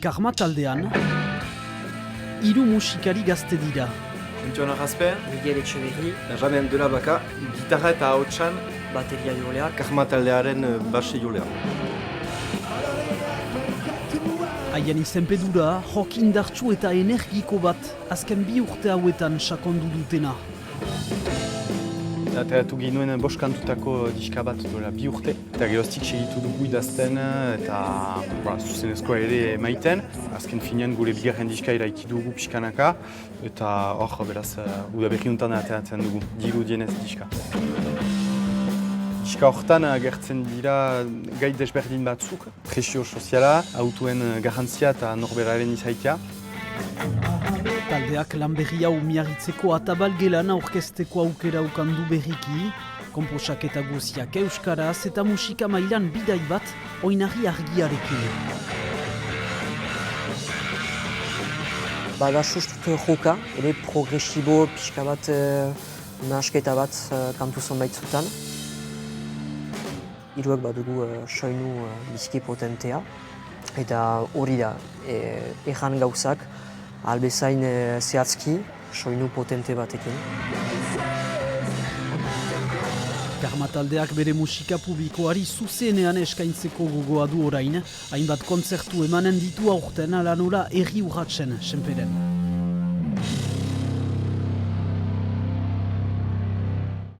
Karma taldean, hiru musikari gazte dira. Antoine Rasper, Miguel Etxeberri, Benjamin Delabaka, gitarra eta hautsan, bateria joleak, Karma taldearen basse jolea. Haien izenpedura, rock indartsu eta energiko bat, azken 2 urte hauetan sakondu dutena. Ateratu ginuen boskantutako diska bat duela 2 urte. Eta geroztik segitu dugu idazten eta zuzenezkoa ere maiten. Azken finean gure bigarren diska eraiki dugu pixkanaka. Eta hor, beraz, udaberri honetan ateratzen dugu, dirudienez diska. Diska horretan agertzen dira gai desberdin batzuk. Presio soziala, autoen garrantzia eta norberaren izaitia. Taldeak lan berria miarritzeko atabal gelan aurkezteko aukera ukandu berriki, konposaketa guziak euskaraz eta musika mailan bidai bat oinarri argiarekin. bada sustut joka, ere progresibo pixka bat nahasketa bat kantu zonbait zutan. Hiruak badugu soinu biziki potentea, eta hori da, erran gauzak, albezain zehatzki, soinu potente batekin. Karma taldeak bere musika publikoari zuzenean eskaintzeko gogoa du orain, hainbat kontzertu emanen ditu aurten ala nola herri urratzen senperen.